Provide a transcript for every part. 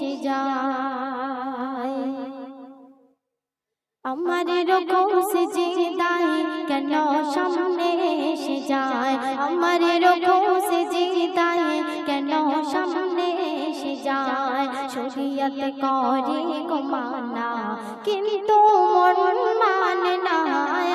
এসে যায়। আমার রকম সেজদায় কেন সামনে এসে যায়, আমার রকম সেজদায় কেন সামনে এসে যায়। শরীয়ত করে গো মানা কিন্তু মন মানে না,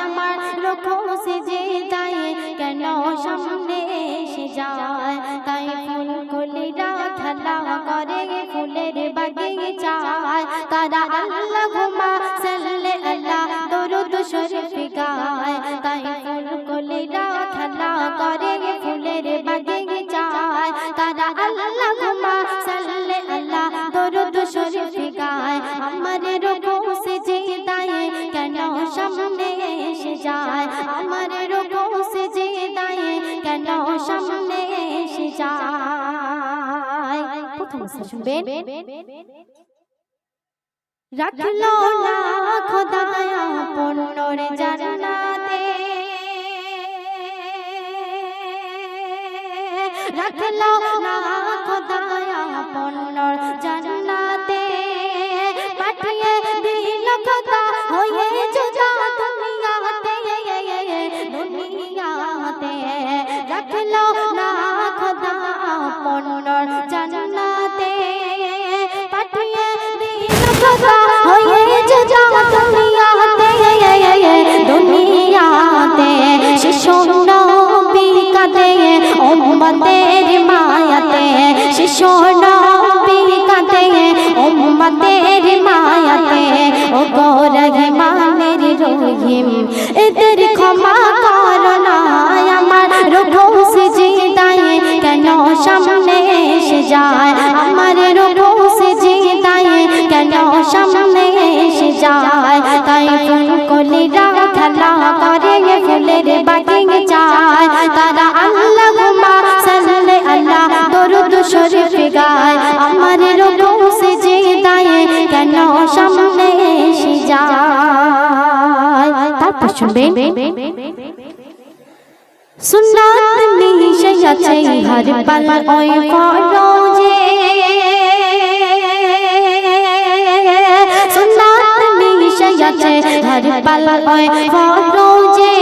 আমার রকম সেজদায় কেন সামনে এসে যায়। তাই ফুল কলিরা খেলা করে ফুলের বাগিচায়, তারা আল্লাহুম্মা সাল্লি আলা দরুদ শরীফ গায়। তাই ফুল কলিরা খেলা করে ফুলের বাগিচায়, তারা আল্লাহুম্মা সাল্লি আলা দরুদ শরীফ গায়। আমার রূহ সিজদায় কেন সামনে এসে যায়, আমার রূহ সিজদায় কেন সামনে এসে যায়। প্রথম শুনবেন। রাখলো না খোদায়া পূর্ণর জান্নাতে, রাখলো না খোদায়া পূর্ণর জান্নাতে, পাঠিয়ে দিল খোদা হয়ে জুদা দুনিয়াতে, দুনিয়াতে রাখলো না খোদা পূর্ণর জান্নাতে, পাঠিয়ে দিল খোদা হয়ে জুদা দুনিয়াতে, দুনিয়াতে শিশু নবী কাঁদে উম্মতের মায়াতে, শিশু নবী কাঁদে উম্মতের মায়াতে। ও গো রহমানের রহিম এদের ক্ষমা করো না, আমার রূহ সিজদায় কেন সামনে এসে যায়, আমার রূহ সিজদায় কেন সামনে এসে যায়। তাই ফুল কলিরা খেলা করে ফুলের বাগিচায়, তারা আল্লাহুম্মা সাল্লি আলা দরুদ শরীফ গায়। আমার রূহ সিজদায় কেন সামনে এসে যায়। তারপর শুনবেন। সুন্নাত মিশে আছে হর পল ওই ফরজে, সুন্নাত মিশে আছে হর পল ওই ফরজে।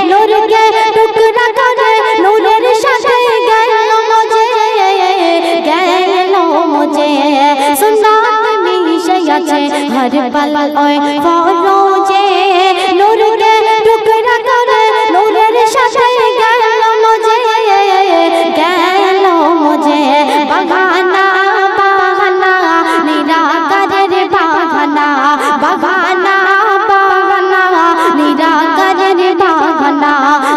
নূরকে টুকরা করে নূরের সাথে গেল মুঝে, গেল মুঝে। সুন্নাত মিশে আছে হর পল ওই ফরজে, নূরকে টুকরা করে নূরের সাথে গেল মুঝে, গেল মুঝে। বাগানা বাগানা নিরাকারের বাগানা, বাগানা বাগানা নিরাকারের বাগানা।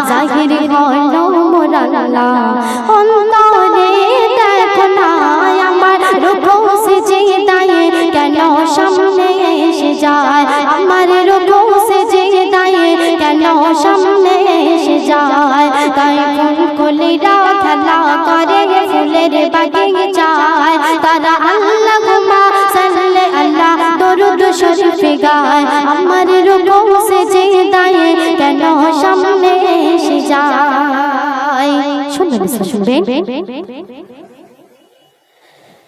জাহির হলো মোর আল্লাহ অন্তরে দেখো না, আমার রূহ সিজদায় কেন সামনে এসে যায়, আমার রূহ সিজদায় কেন সামনে এসে যায়। তাই ফুল কলিরা খেলা করে ফুলের বাগিচায়, তারা আল্লাহুম্মা সাল্লি আলা দরুদ শরীফ গায়। আমার রূহ সিজদায় কেন সামনে এসে যায়। শুনবেন।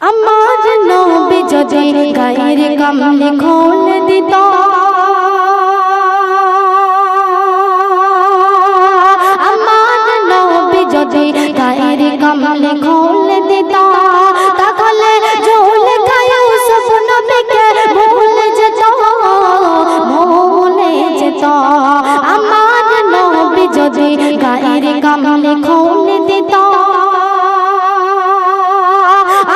আমার নবী যদি গায়ের কামলি খোল দিত, আমার নবী যদি গায়ের কামলি খোল দিত, তাহলে ঝোলে খায় সব নবীকে ভুলে যেত, ভুলে যেত। আমার নবী যদি গায়ের কামলি খোল দিত,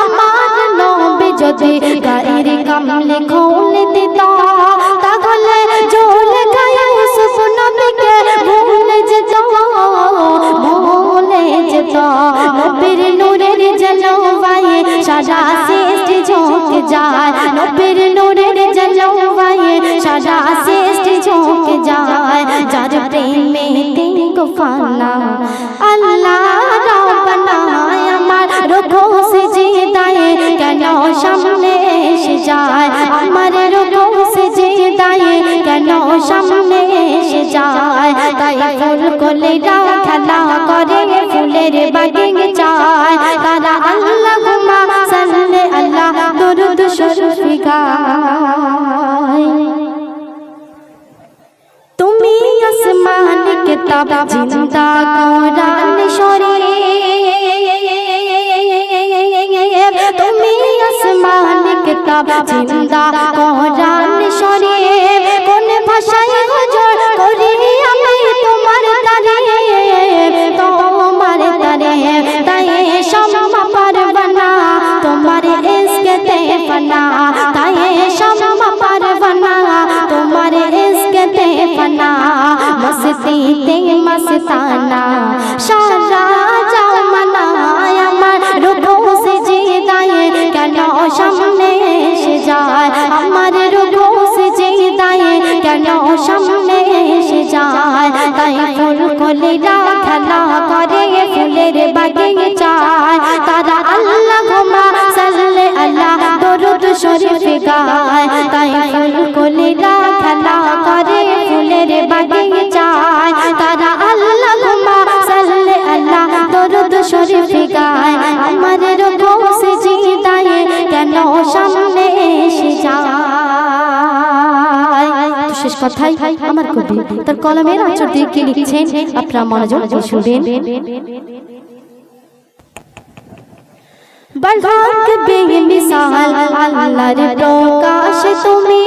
আমার নবী যদি গায়ের কামলি খোল দিত, তাহলে ঝোলে খায় সব নবীকে ভুলে যেত, ভুলে যেত। নবীর নূরের জলওয়ায় সারা সৃষ্টি ঝোঁকে যায়, নবীর নূরের জলওয়ায় সারা সৃষ্টি ঝোঁকে যায়। যার প্রেমে দিন গোফানা আল্লাহ রাব্বানা, আমার রূহ সিজদায় কেন সামনে এসে যায়, আমার রূহ সিজদায় কেন সামনে এসে যায়। তাই ফুল কলিরা খেলা করে ফুলের বাগিচায়, তারা আল্লাহুম্মা সাল্লি আলা দরুদ শরীফ গায়। তুমি আসমান কিতাব জিন্দা কোরআন শরীফ, তুমি আসমান কিতাব জিন্দা কোরআন শরীফ, কোন ভাষায় হুজুর করি আমি তোমার তারিফ, তোমার তারিফ তাই শামা পারবানা, তোমার ইশকেতে ফানা, তাই শামা পারবানা, তোমার ইশকেতে ফানা, মস্তিতে মস্তানা সারা জামানা আমার রুকু সিজদায়ে কেন সামনে এসে যায়, আমার রুকু সিজদায়ে কেন সামনে এসে যায়, তাই ফুল কলিরা খেলা করে ফুলের বাগিচায়, তারা আল্লাহুম্মা সাল্লি আলা দরুদ শরীফ গায়, তাই ফুল কলিরা খেলা করে ফুলের বাগিচায়, তারা আল্লাহুম্মা সাল্লি আলা দরুদ শরীফ গায়, আমার রুকু সিজদায়ে কেন সামনে এসে যায়। শেষ কথাই আমার কবি তার কলমের আঁচড় দিয়ে কি লিখছেন আপনারা মনোযোগ দিয়ে শুনবেন। বরহাক বেমিসাল আল্লাহর প্রকাশ তুমি,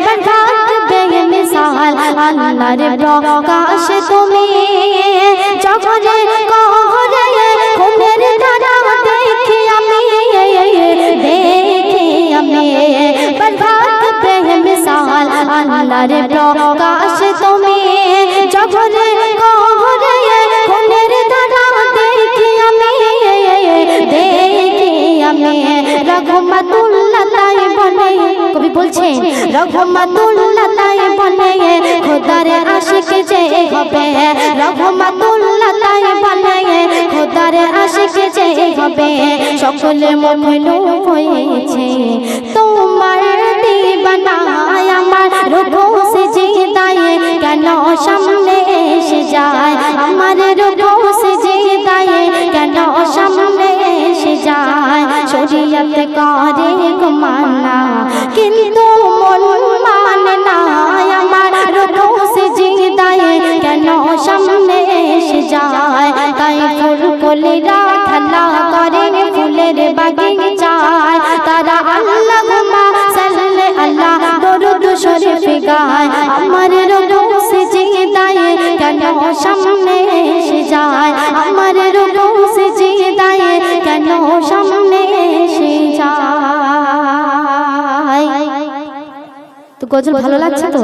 বরহাক বেমিসাল আল্লাহর প্রকাশ তুমি, জগরে কহরে ঘুমের ধারা দেখি আমি, বরহাক বেমিসাল আল্লাহর প্রকাশ তুমি, জগরে কহরে ঘুমের ধারা দেখি আমি, রহমাতুল্লাহ তাই বলে, কবি বলছেন রহমাতুল্লাহ তাই বলে খোদার আশিক যে হবে, রহমাতুল্লাহ তাই বলে খোদার আশিক যে হবে, সকলে মুমিন হয়েছে তোমার দিবানা, আমার রুকু সিজদায়ে কেন সামনে এসে যায়, আমার রুকু সিজদায়ে কেন সামনে এসে যায়, শরীয়ত করে গুমানা কিন্তু মন মানে না, আমার রুকু সিজদায়ে কেন সামনে এসে যায়, তাই ফুল কলিরা খেলা করে ফুলের বাগিচায়, তারা আল্লাহুম্মা সাল্লি আলা দরুদ শরীফ গায়, আমার রুকু সিজদায়ে কেন সামনে এসে যায়, আমার রুকু সিজদায়ে কেন সামনে এসে যায়। তো গজল ভালো লাগছে তো?